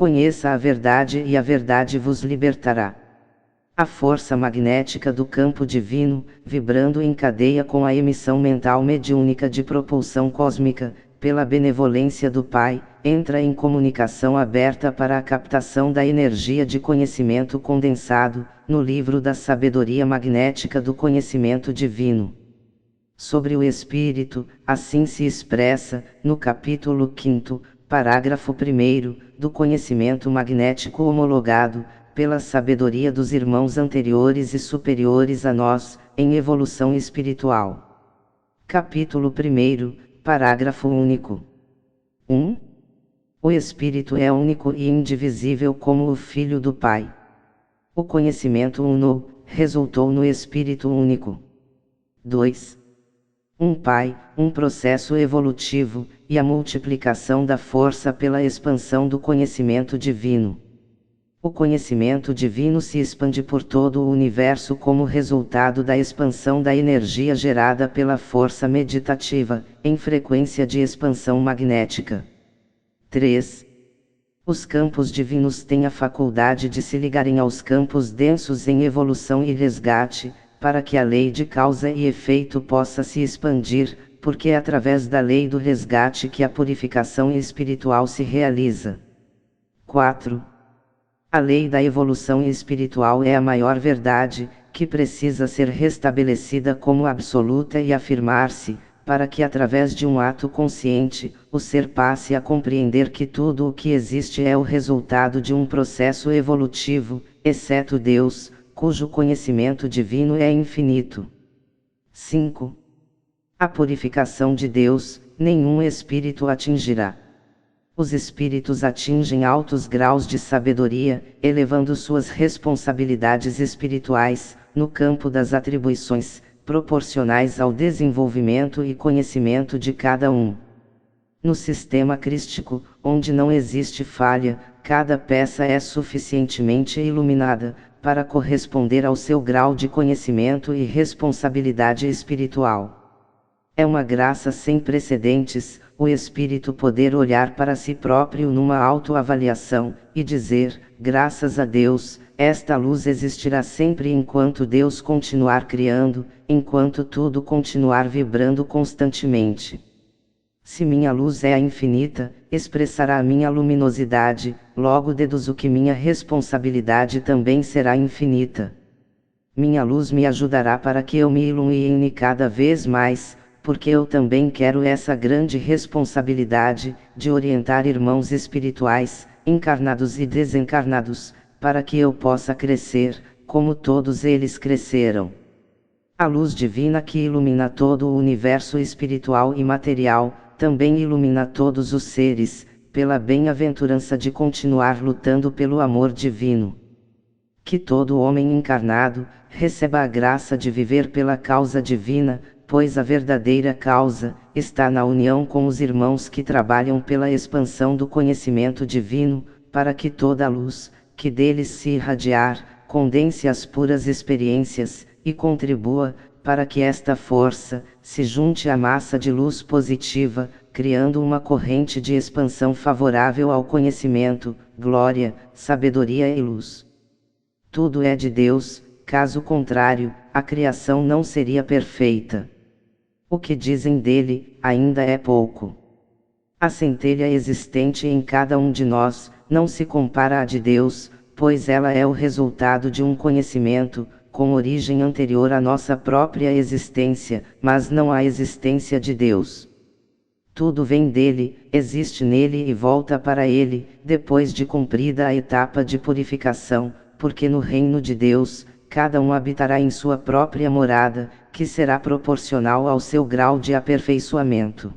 Conheça a verdade e a verdade vos libertará. A força magnética do campo divino, vibrando em cadeia com a emissão mental mediúnica de propulsão cósmica, pela benevolência do Pai, entra em comunicação aberta para a captação da energia de conhecimento condensado, no livro da sabedoria magnética do conhecimento divino. Sobre o Espírito, assim se expressa, no capítulo 5º, parágrafo 1º, do conhecimento magnético homologado, pela sabedoria dos irmãos anteriores e superiores a nós, em evolução espiritual. Capítulo 1º, parágrafo único. 1. O Espírito é único e indivisível como o Filho do Pai. O conhecimento uno, resultou no Espírito único. 2. Um Pai, um processo evolutivo, e a multiplicação da força pela expansão do conhecimento divino. O conhecimento divino se expande por todo o universo como resultado da expansão da energia gerada pela força meditativa, em frequência de expansão magnética. 3. Os campos divinos têm a faculdade de se ligarem aos campos densos em evolução e resgate, para que a lei de causa e efeito possa se expandir, porque é através da lei do resgate que a purificação espiritual se realiza. 4. A lei da evolução espiritual é a maior verdade, que precisa ser restabelecida como absoluta e afirmar-se, para que através de um ato consciente, o ser passe a compreender que tudo o que existe é o resultado de um processo evolutivo, exceto Deus, cujo conhecimento divino é infinito. 5. A purificação de Deus, nenhum espírito atingirá. Os espíritos atingem altos graus de sabedoria, elevando suas responsabilidades espirituais, no campo das atribuições, proporcionais ao desenvolvimento e conhecimento de cada um. No sistema crístico, onde não existe falha, cada peça é suficientemente iluminada, para corresponder ao seu grau de conhecimento e responsabilidade espiritual. É uma graça sem precedentes, o espírito poder olhar para si próprio numa autoavaliação, e dizer, graças a Deus, esta luz existirá sempre enquanto Deus continuar criando, enquanto tudo continuar vibrando constantemente. Se minha luz é a infinita, expressará a minha luminosidade, logo deduzo que minha responsabilidade também será infinita. Minha luz me ajudará para que eu me ilumine cada vez mais, porque eu também quero essa grande responsabilidade, de orientar irmãos espirituais, encarnados e desencarnados, para que eu possa crescer, como todos eles cresceram. A luz divina que ilumina todo o universo espiritual e material, também ilumina todos os seres, pela bem-aventurança de continuar lutando pelo amor divino. Que todo homem encarnado, receba a graça de viver pela causa divina, pois a verdadeira causa, está na união com os irmãos que trabalham pela expansão do conhecimento divino, para que toda a luz, que deles se irradiar, condense as puras experiências, e contribua, para que esta força, se junte à massa de luz positiva, criando uma corrente de expansão favorável ao conhecimento, glória, sabedoria e luz. Tudo é de Deus, caso contrário, a criação não seria perfeita. O que dizem dele, ainda é pouco. A centelha existente em cada um de nós, não se compara à de Deus, pois ela é o resultado de um conhecimento, com origem anterior à nossa própria existência, mas não à existência de Deus. Tudo vem dele, existe nele e volta para ele, depois de cumprida a etapa de purificação, porque no reino de Deus, cada um habitará em sua própria morada, que será proporcional ao seu grau de aperfeiçoamento.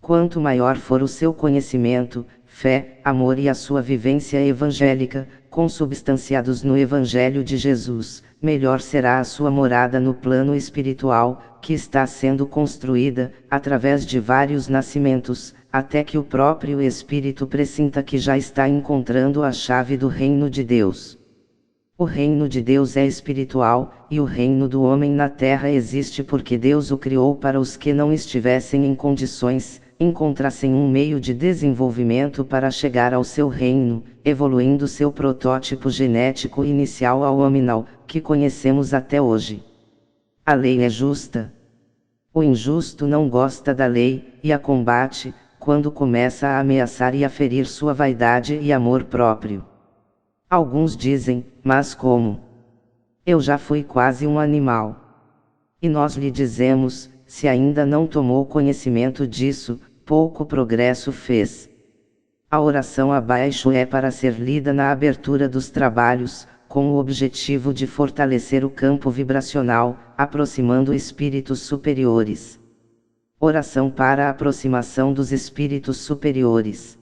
Quanto maior for o seu conhecimento, fé, amor e a sua vivência evangélica, consubstanciados no Evangelho de Jesus, melhor será a sua morada no plano espiritual, que está sendo construída, através de vários nascimentos, até que o próprio Espírito pressinta que já está encontrando a chave do reino de Deus. O reino de Deus é espiritual, e o reino do homem na terra existe porque Deus o criou para os que não estivessem em condições, encontrassem um meio de desenvolvimento para chegar ao seu reino, evoluindo seu protótipo genético inicial ao hominal, que conhecemos até hoje. A lei é justa. O injusto não gosta da lei, e a combate, quando começa a ameaçar e a ferir sua vaidade e amor próprio. Alguns dizem, mas como? Eu já fui quase um animal. E nós lhe dizemos, se ainda não tomou conhecimento disso, pouco progresso fez. A oração abaixo é para ser lida na abertura dos trabalhos, com o objetivo de fortalecer o campo vibracional, aproximando espíritos superiores. Oração para a aproximação dos espíritos superiores.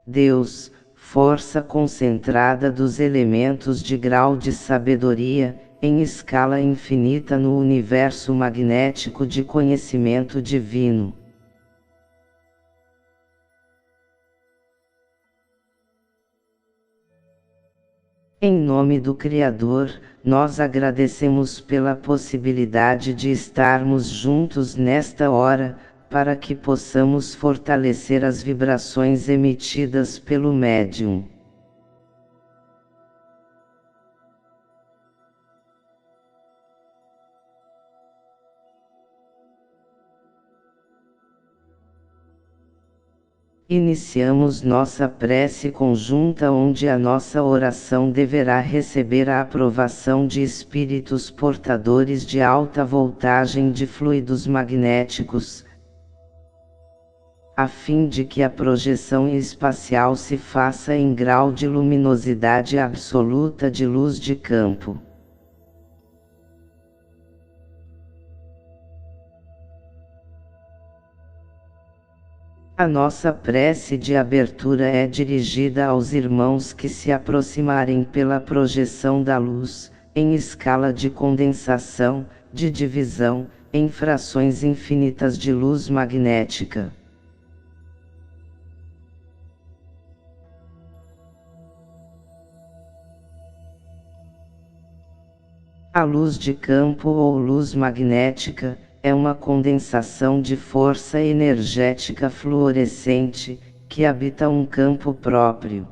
Deus, força concentrada dos elementos de grau de sabedoria, em escala infinita no universo magnético de conhecimento divino. Em nome do Criador, nós agradecemos pela possibilidade de estarmos juntos nesta hora, para que possamos fortalecer as vibrações emitidas pelo médium. Iniciamos nossa prece conjunta, onde a nossa oração deverá receber a aprovação de espíritos portadores de alta voltagem de fluidos magnéticos, a fim de que a projeção espacial se faça em grau de luminosidade absoluta de luz de campo. A nossa prece de abertura é dirigida aos irmãos que se aproximarem pela projeção da luz, em escala de condensação, de divisão, em frações infinitas de luz magnética. A luz de campo ou luz magnética é uma condensação de força energética fluorescente, que habita um campo próprio.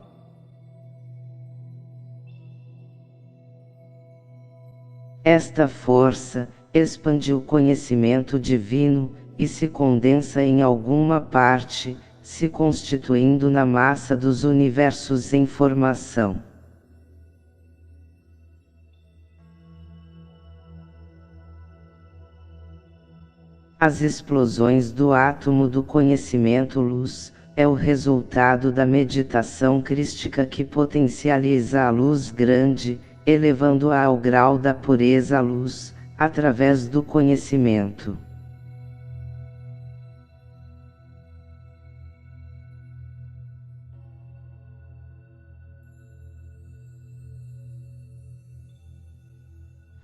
Esta força expande o conhecimento divino, e se condensa em alguma parte, se constituindo na massa dos universos em formação. As explosões do átomo do conhecimento luz, é o resultado da meditação crística que potencializa a luz grande, elevando-a ao grau da pureza luz, através do conhecimento.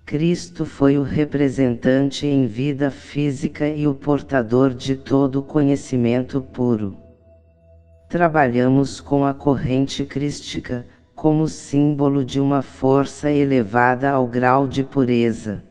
Cristo foi o representante em vida física e o portador de todo o conhecimento puro. Trabalhamos com a corrente crística, como símbolo de uma força elevada ao grau de pureza.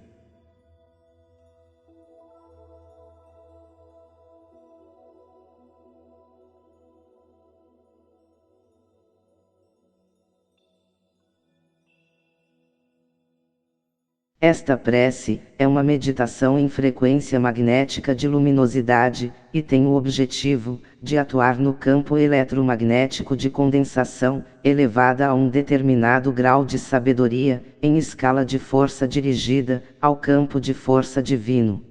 Esta prece é uma meditação em frequência magnética de luminosidade, e tem o objetivo de atuar no campo eletromagnético de condensação, elevada a um determinado grau de sabedoria, em escala de força dirigida ao campo de força divino.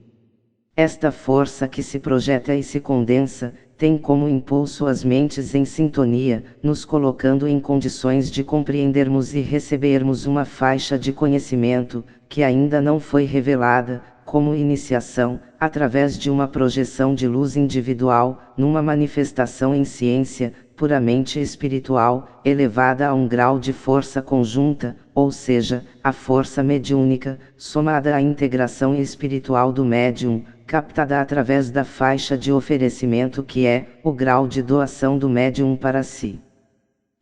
Esta força que se projeta e se condensa, tem como impulso as mentes em sintonia, nos colocando em condições de compreendermos e recebermos uma faixa de conhecimento, que ainda não foi revelada, como iniciação, através de uma projeção de luz individual, numa manifestação em ciência, puramente espiritual, elevada a um grau de força conjunta, ou seja, a força mediúnica, somada à integração espiritual do médium, captada através da faixa de oferecimento que é o grau de doação do médium para si.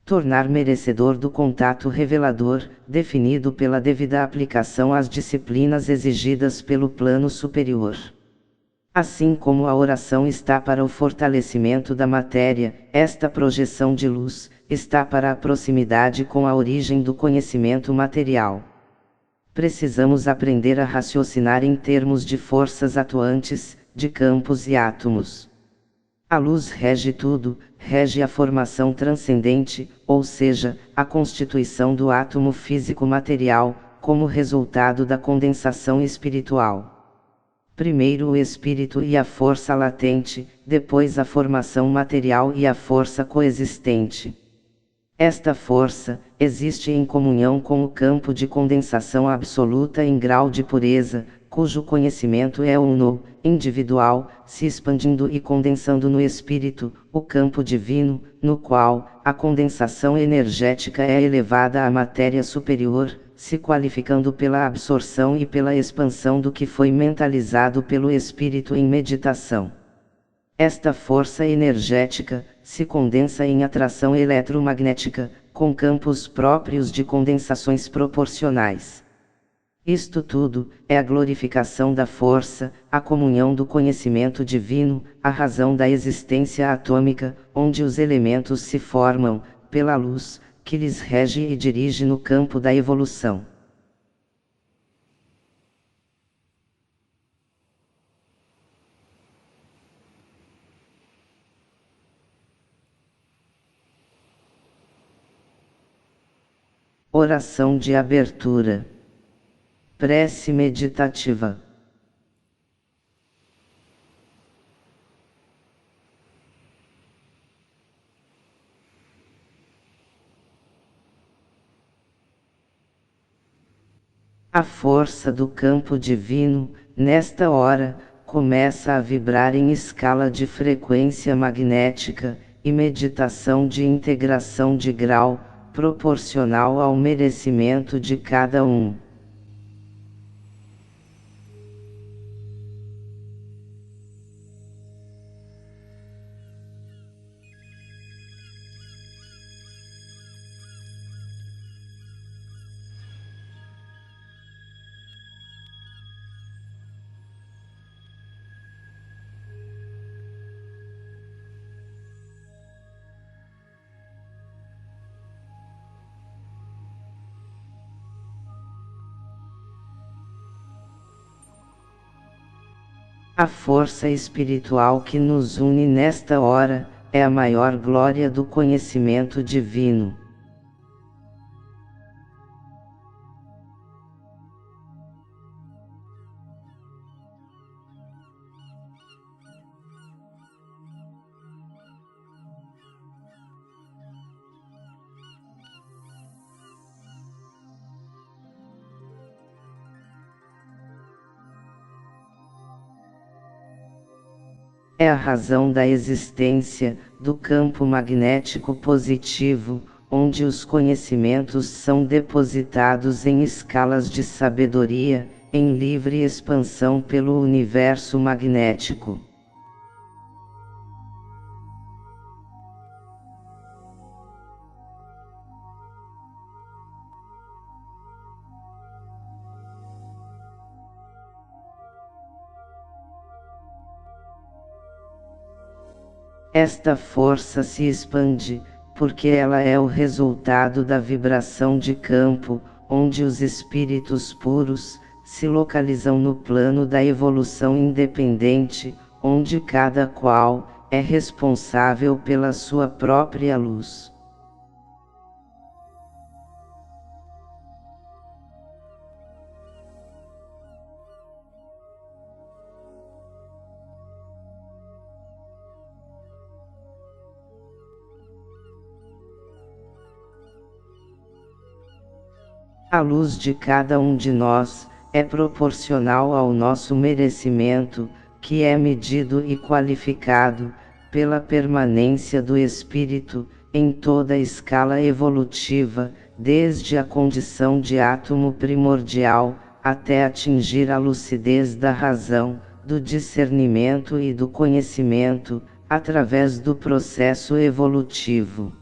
Tornar merecedor do contato revelador, definido pela devida aplicação às disciplinas exigidas pelo plano superior. Assim como a oração está para o fortalecimento da matéria, esta projeção de luz está para a proximidade com a origem do conhecimento material. Precisamos aprender a raciocinar em termos de forças atuantes, de campos e átomos. A luz rege tudo, rege a formação transcendente, ou seja, a constituição do átomo físico-material, como resultado da condensação espiritual. Primeiro o espírito e a força latente, depois a formação material e a força coexistente. Esta força existe em comunhão com o campo de condensação absoluta em grau de pureza, cujo conhecimento é uno, individual, se expandindo e condensando no espírito, o campo divino, no qual a condensação energética é elevada à matéria superior, se qualificando pela absorção e pela expansão do que foi mentalizado pelo espírito em meditação. Esta força energética se condensa em atração eletromagnética, com campos próprios de condensações proporcionais. Isto tudo é a glorificação da força, a comunhão do conhecimento divino, a razão da existência atômica, onde os elementos se formam, pela luz, que lhes rege e dirige no campo da evolução. Oração de abertura. Prece meditativa. A força do campo divino, nesta hora, começa a vibrar em escala de frequência magnética, e meditação de integração de grau, proporcional ao merecimento de cada um. A força espiritual que nos une nesta hora, é a maior glória do conhecimento divino. É a razão da existência do campo magnético positivo, onde os conhecimentos são depositados em escalas de sabedoria, em livre expansão pelo universo magnético. Esta força se expande, porque ela é o resultado da vibração de campo, onde os espíritos puros, se localizam no plano da evolução independente, onde cada qual é responsável pela sua própria luz. A luz de cada um de nós é proporcional ao nosso merecimento, que é medido e qualificado pela permanência do espírito em toda a escala evolutiva, desde a condição de átomo primordial até atingir a lucidez da razão, do discernimento e do conhecimento, através do processo evolutivo.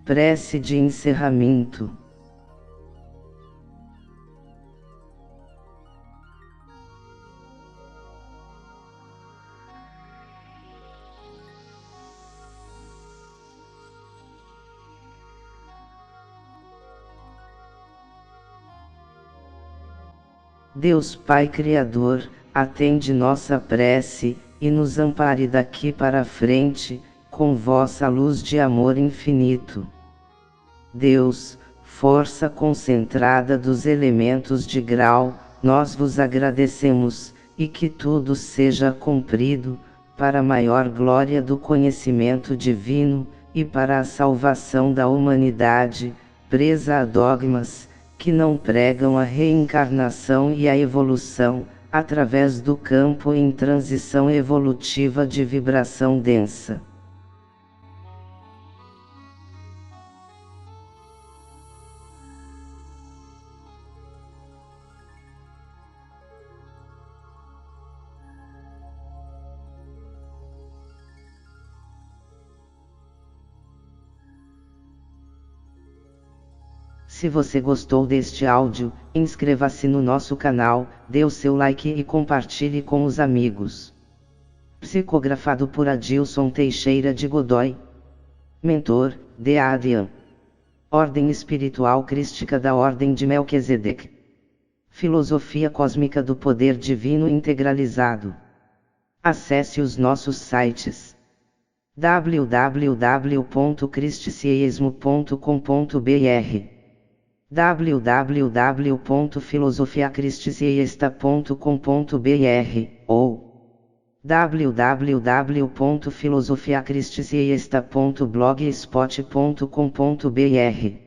Prece de encerramento. Deus Pai Criador, atende nossa prece, e nos ampare daqui para frente, com vossa luz de amor infinito. Deus, força concentrada dos elementos de grau, nós vos agradecemos, e que tudo seja cumprido, para a maior glória do conhecimento divino, e para a salvação da humanidade, presa a dogmas, que não pregam a reencarnação e a evolução, através do campo em transição evolutiva de vibração densa. Se você gostou deste áudio, inscreva-se no nosso canal, dê o seu like e compartilhe com os amigos. Psicografado por Adilson Teixeira de Godoy. Mentor, de Adrian. Ordem Espiritual Crística da Ordem de Melquisedeque. Filosofia Cósmica do Poder Divino Integralizado. Acesse os nossos sites: www.cristicismo.com.br, www.filosofiacristiciesta.com.br ou www.filosofiacristiciesta.blogspot.com.br.